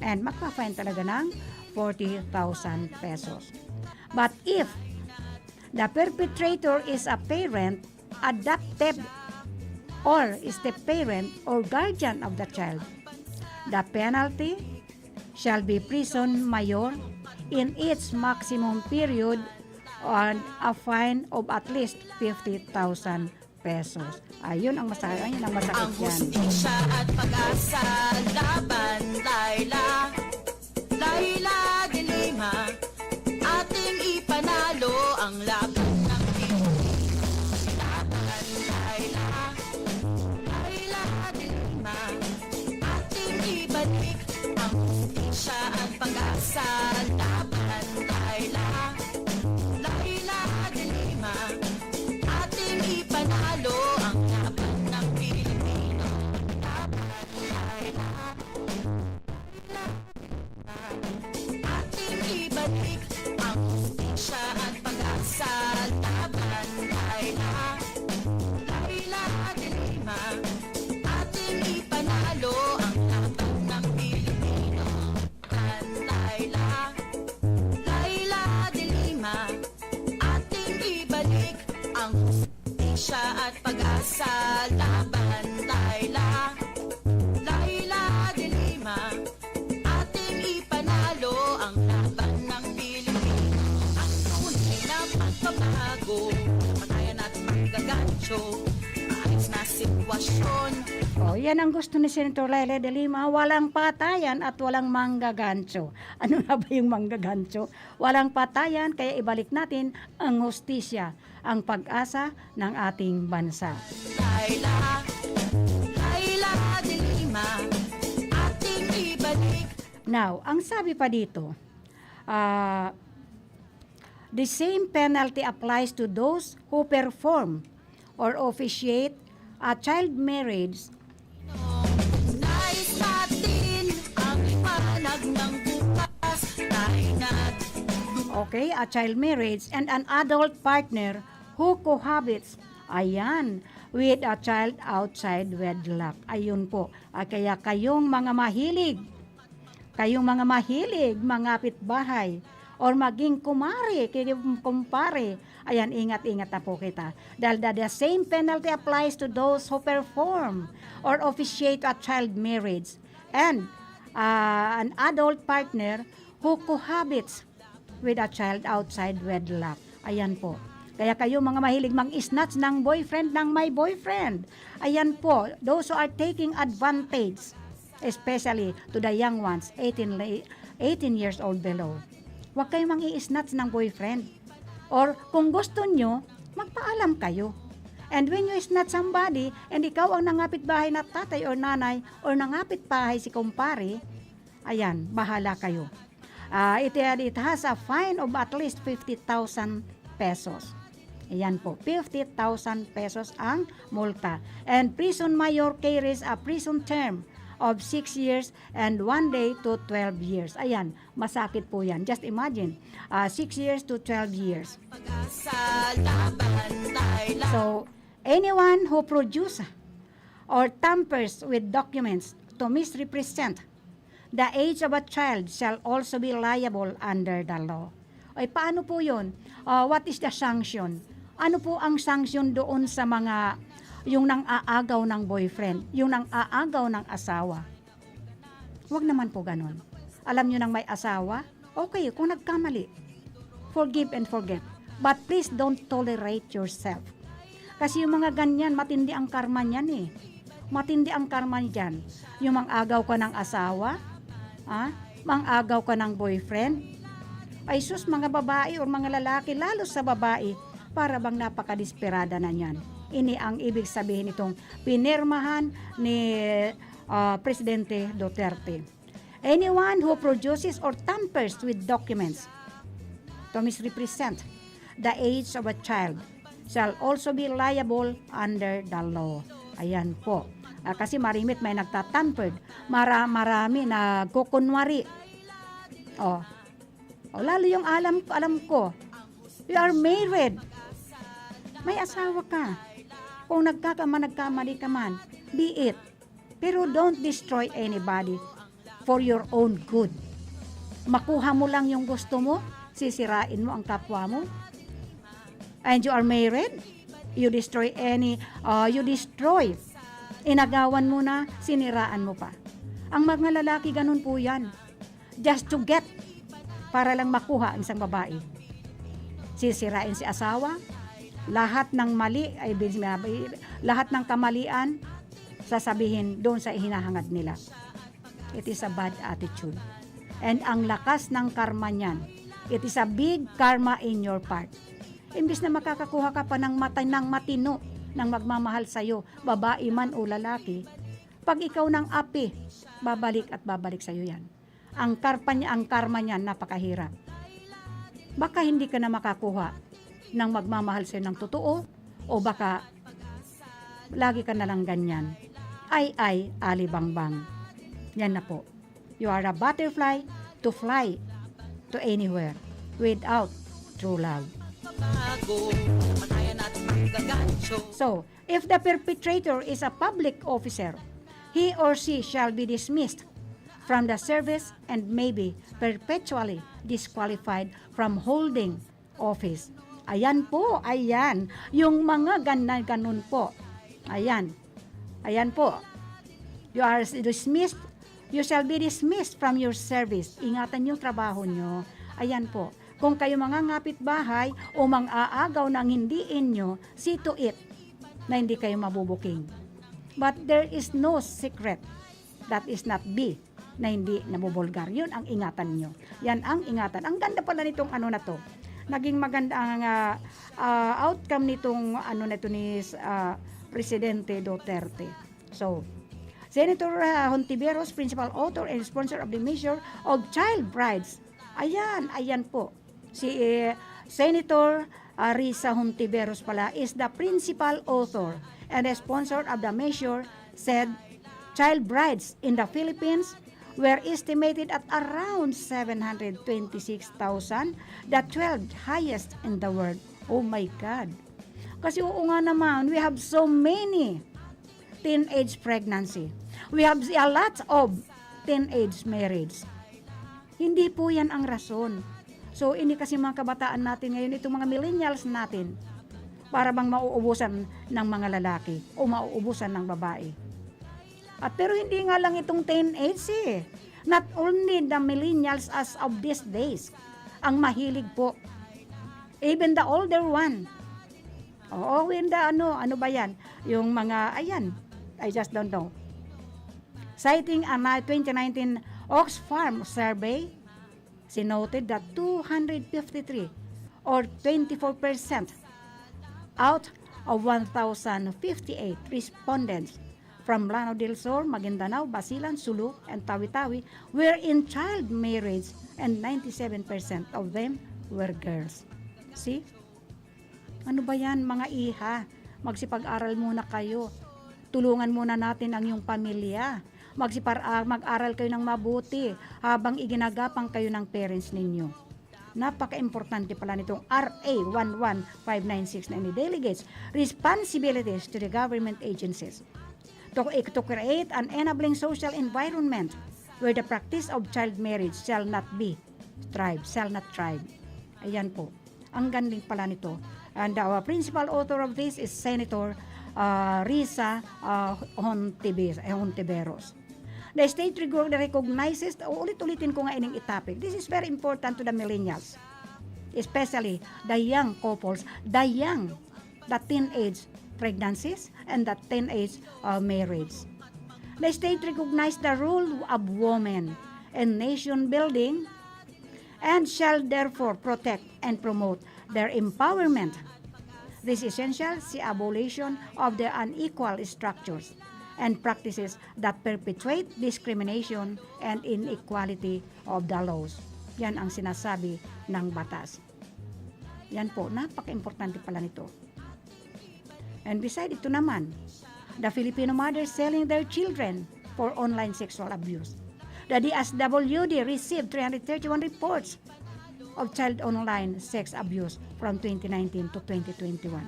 And magpa-fine talaga ng 40,000 pesos. But if the perpetrator is a parent, adopted, or step-parent or guardian of the child, the penalty shall be prison mayor in its maximum period and a fine of at least 50,000 pesos. Ayun ang masakit yan. Ang hustisya at pag-asa, laban, Laila de Lima, ating ipanalo ang laban ng Pilipinas. Laban, Laila de Lima, ating ibalik ang hustisya at pag-asa, laban, Laila de Lima, ating ipanalo ang laban ng Pilipino. Laban, Laila ating ibalik ang hustisya at pag-asa, laban, Laila de Lima, ating ipanalo ang laban ng Pilipino. Laila de Lima, ating ibalik ang hustisya at pag-asa, laban, Laila de Lima, ating ipanalo ang laban ng Pilipino. Ang tunay na pagbabago, patayan at paggagancho, ayos na sitwasyon. Yan ang gusto ni Senator Laila de Lima, walang patayan at walang manggagancho. Ano na ba yung manggagancho? Walang patayan, kaya ibalik natin ang hustisya, ang pag-asa ng ating bansa. Laila de Lima, ating ibalik. Now, ang sabi pa dito, the same penalty applies to those who perform or officiate a child marriage. Nais natin ang liwanag ng bukas, tayo Okay, a child marriage and an adult partner who cohabits, ayan, with a child outside wedlock. Ayun po. Kaya kayong mga mahilig, mangapit bahay, or maging kumpare, ayan, ingat-ingat na po kita. Dahil the same penalty applies to those who perform or officiate a child marriage and an adult partner who cohabits with a child outside wedlock. Ayan po. Kaya kayo mga mahilig mang-snatch ng boyfriend ng my boyfriend. Ayan po, those who are taking advantage, especially to the young ones, 18 years old below. Huwag kayo mang-i-snatch ng boyfriend. Or kung gusto nyo, magpaalam kayo. And when you snatch somebody, and ikaw ang nangapit bahay na tatay or nanay, or nangapit bahay si kumpare, ayan, bahala kayo. It has a fine of at least 50,000 pesos. Ayan po, 50,000 pesos ang multa. And prison mayor carries a prison term of 6 years and 1 day to 12 years. Ayan, masakit po yan. Just imagine, 6 years to 12 years. So, anyone who produces or tampers with documents to misrepresent the age of a child shall also be liable under the law. Ay, paano po yun? What is the sanction? Ano po ang sanction doon sa mga, yung nang aagaw ng boyfriend, yung nang aagaw ng asawa? Huwag naman po ganon. Alam nyo nang may asawa? Okay, kung nagkamali, forgive and forget. But please don't tolerate yourself. Kasi yung mga ganyan, matindi ang karma niyan eh. Matindi ang karma niyan. Yung mang-agaw ka ng asawa, mang-agaw ka ng boyfriend, ay sus, mga babae o mga lalaki, lalo sa babae, para bang napakadesperada na niyan. Ini ang ibig sabihin itong pinirmahan ni Presidente Duterte. Anyone who produces or tampers with documents to misrepresent the age of a child shall also be liable under the law. Ayan po. Kasi marimit may nagtatampered. Marami na kukunwari. Lalo yung alam ko. You are married. May asawa ka. Kung nagkamali ka man, be it. Pero don't destroy anybody for your own good. Makuha mo lang yung gusto mo, sisirain mo ang kapwa mo. And you are married, you destroy inagawan mo na, siniraan mo pa. Ang mga lalaki ganun po yan. Just to get, para lang makuha ang isang babae. Sisirain si asawa, lahat ng mali, lahat ng kamalian, sasabihin doon sa hinahangad nila. It is a bad attitude. And ang lakas ng karma niyan, it is a big karma in your part. Imbis na makakakuha ka pa ng matino ng magmamahal sa'yo, babae man o lalaki, pag ikaw ng api, babalik at babalik sa'yo yan. Ang karma niyan, napakahirap. Baka hindi ka na makakuha ng magmamahal sa'yo ng totoo, o baka lagi ka na lang ganyan. Ay, alibangbang. Yan na po. You are a butterfly to fly to anywhere without true love. So, if the perpetrator is a public officer, he or she shall be dismissed from the service and may be perpetually disqualified from holding office. Ayan po, ayan. Yung mga ganun po. Ayan po. You shall be dismissed from your service. Ingatan yung trabaho nyo. Ayan po. Kung kayo mga ngapit bahay o mang-aagaw ng hindi inyo, see to it na hindi kayo mabubuking. But there is no secret that is not be na hindi nabubulgar. Yun ang ingatan nyo. Yan ang ingatan. Ang ganda pala nitong na to. Naging maganda ang outcome nitong ni Presidente Duterte. So, Senator Hontiveros, principal author and sponsor of the measure of child brides. Ayan po. Si Senator Risa Hontiveros pala is the principal author and the sponsor of the measure, said child brides in the Philippines were estimated at around 726,000, the 12th highest in the world. Oh my God. Kasi oo nga naman, we have so many teenage pregnancy. We have a lot of teenage marriage. Hindi po yan ang rason. So, ini kasi mga kabataan natin ngayon, itong mga millennials natin, para bang mauubusan ng mga lalaki o mauubusan ng babae. Pero hindi nga lang itong teenage Not only the millennials as of these days, ang mahilig po. Even the older one. When the ano ba yan? Yung mga, I just don't know. Citing a 2019 Oxfam survey, sinoted that 253 or 24% out of 1,058 respondents from Lanao del Sur, Maguindanao, Basilan, Sulu, and Tawi-Tawi were in child marriage, and 97% of them were girls. See? Ano ba yan, mga iha? Magsipag-aral muna kayo. Tulungan muna natin ang iyong pamilya. Mag-aral kayo ng mabuti habang iginagapang kayo ng parents ninyo. Napaka-importante pala nitong RA 11596 na ini delegates responsibilities to the government agencies to create an enabling social environment where the practice of child marriage shall not thrive. Ayan po. Ang galing pala nito. And our principal author of this is Senator Risa Hontiveros. The state recognizes, ulit-ulitin ko nga ining topic. This is very important to the millennials, especially the young couples, the teenage pregnancies, and the teenage marriage. The state recognizes the role of women in nation building and shall therefore protect and promote their empowerment. This is essential the abolition of the unequal structures and practices that perpetuate discrimination and inequality of the laws. Yan ang sinasabi ng batas. Yan po, napaka-importante pala nito. And beside ito naman, the Filipino mothers selling their children for online sexual abuse. The DSWD received 331 reports of child online sex abuse from 2019 to 2021.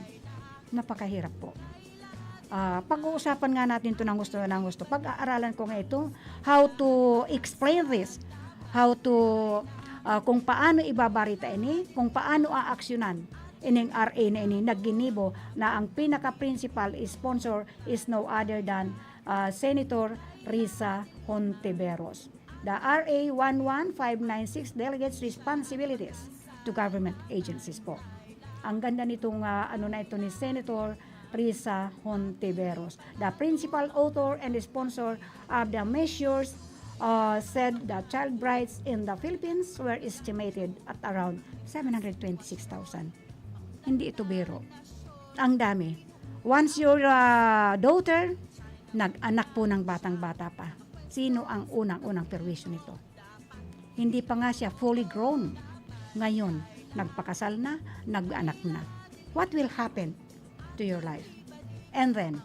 Napakahirap po. Pag-uusapan nga natin ito ng gusto. Pag-aaralan ko nga ito, how to explain this, kung paano ibabarita ini, kung paano aaksyonan ining RA na ini, nagginibo na ang pinaka-principal sponsor is no other than Senator Risa Hontiveros. The RA 11596 delegates responsibilities to government agencies po. Ang ganda nitong ito ni Senator Risa Hontiveros. The principal author and sponsor of the measures said that child brides in the Philippines were estimated at around 726,000. Hindi ito biro. Ang dami. Once your daughter, nag-anak po ng batang-bata pa. Sino ang unang-unang perwisyo nito? Hindi pa nga siya fully grown. Ngayon, nagpakasal na, nag-anak na. What will happen to your life? And then,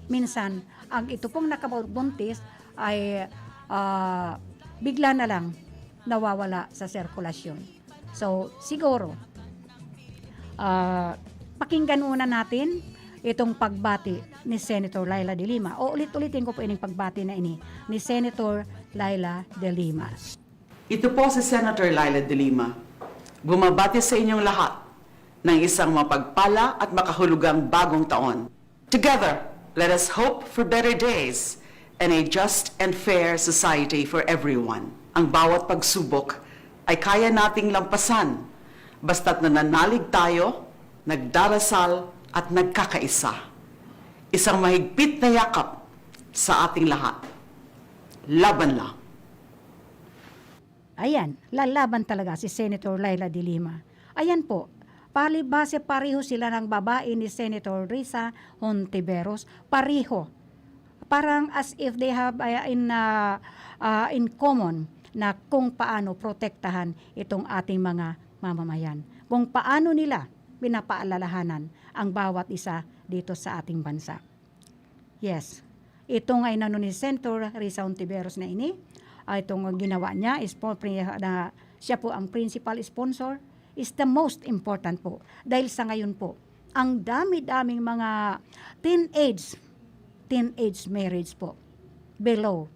minsan, ang ito pong nakabuntis ay bigla na lang nawawala sa sirkulasyon. So, siguro, pakinggan muna natin itong pagbati ni Senator Laila de Lima. O ulit-ulitin ko po ining pagbati na ini ni Senator Laila de Lima. Ito po si Senator Laila de Lima. Bumabati sa inyong lahat ng isang mapagpala at makahulugang bagong taon. Together, let us hope for better days and a just and fair society for everyone. Ang bawat pagsubok ay kaya nating lampasan basta't nananalig tayo, nagdarasal at nagkakaisa. Isang mahigpit na yakap sa ating lahat. Laban lang. Ayan, lalaban talaga si Senator Laila de Lima. Ayan po, palibase pareho sila ng babae ni Senator Risa Hontiveros. Pareho. Parang as if they have in common na kung paano protektahan itong ating mga mamamayan. Kung paano nila pinapaalalahanan ang bawat isa dito sa ating bansa. Yes, ito nga ni Senator Risa Hontiveros na ini, itong ginawa niya, siya po ang principal sponsor, is the most important po. Dahil sa ngayon po, ang dami-daming mga teenage marriage po, below.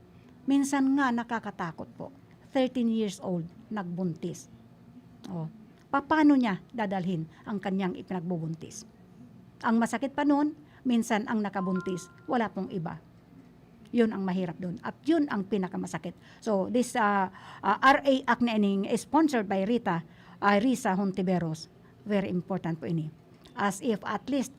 Minsan nga nakakatakot po. 13 years old, nagbuntis. Paano niya dadalhin ang kanyang ipinagbubuntis? Ang masakit pa nun, minsan ang nakabuntis, wala pong iba. Yun ang mahirap doon. At yun ang pinakamasakit. So, this RA Act na ining sponsored by Risa Hontiveros. Very important po ini. As if at least,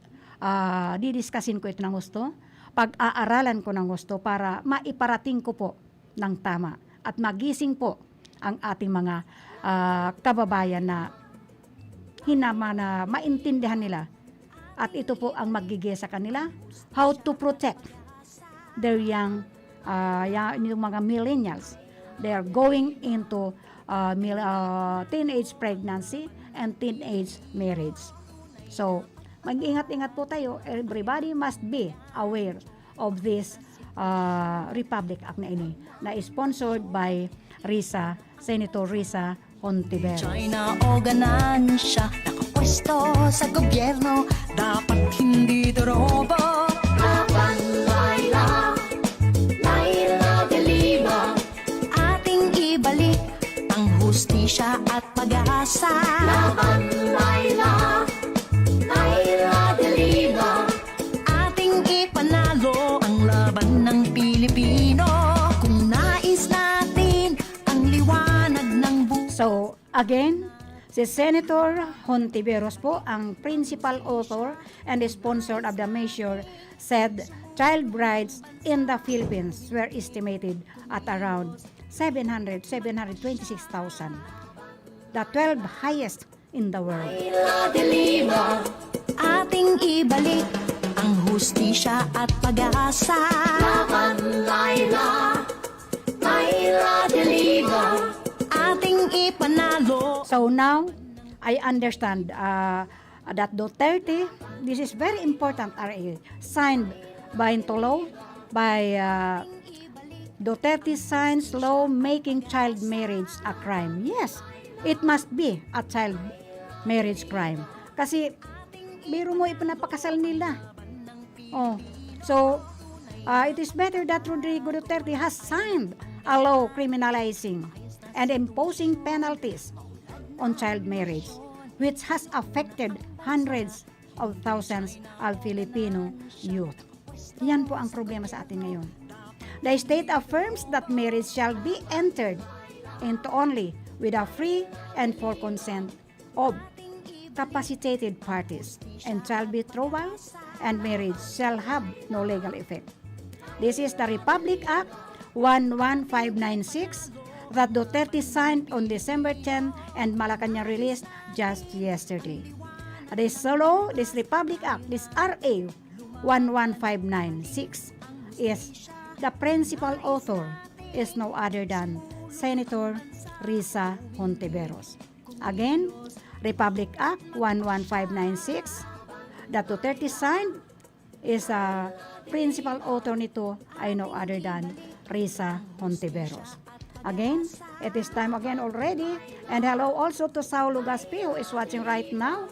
didiscusin ko ito ng gusto, pag-aaralan ko ng gusto para maiparating ko po ng tama at magising po ang ating mga kababayan na maintindihan nila. At ito po ang maggigil sa kanila, how to protect their yung mga millennials. They are going into teenage pregnancy and teenage marriage. So, mag-ingat-ingat po tayo. Everybody must be aware of this Republic Act na ini, na sponsored by Senator Risa Hontiveros. China o ganansya, nakapwesto sa gobyerno, dapat hindi dorobo. Laban, bayan. Laban Laila, Laila de Lima. Ating ipanalo ang laban ng Pilipino. Kung nais natin ang liwanag ng So, again, si Senator Hontiveros po, ang principal author and sponsor of the measure, said child brides in the Philippines were estimated at around 726,000, the 12th highest in the world. Laila de Lima. Ating ibalik ang hustisya at pag-asa. Laban Laila, Laila de Lima. Ating ipanalo. So now, I understand that Duterte, this is very important RA, signed by into law, by Duterte signs law making child marriage a crime. Yes, it must be a child marriage crime. Kasi, biro mo ipanapakasal nila. Oh, so, it is better that Rodrigo Duterte has signed a law criminalizing and imposing penalties on child marriage, which has affected hundreds of thousands of Filipino youth. Yan po ang problema sa atin ngayon. The state affirms that marriage shall be entered into only with a free and full consent of capacitated parties, and child betrothal and marriage shall have no legal effect. This is the Republic Act 11596 that Duterte signed on December 10 and Malacanang released just yesterday. This law, this Republic Act, this RA 11596 is the principal author is no other than Senator Risa Hontiveros. Again, Republic Act 11596 that Duterte signed is a principal author nito ay no other than Risa Hontiveros. Again, it is time again already. And hello also to Saulo Gaspi who is watching right now.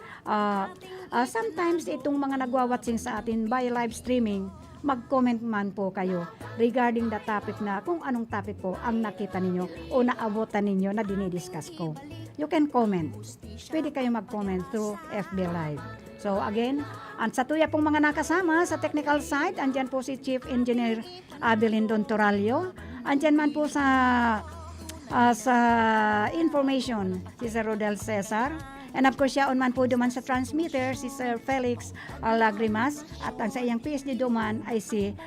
Sometimes itong mga nagwa-watching sa atin by live streaming, mag-comment man po kayo regarding the topic na kung anong topic po ang nakita ninyo o naabotan ninyo na dinidiscuss ko. You can comment. Pwede kayo mag-comment through FB Live. So again, sa tuya pong mga nakasama sa technical side, andyan po si Chief Engineer Abelin Don Toralio. Andyan man po sa information si Sir Rodel Cesar. And of course, siya man po duman sa transmitter si Sir Felix Lagrimas. At ang sa iyang PSD duman ay si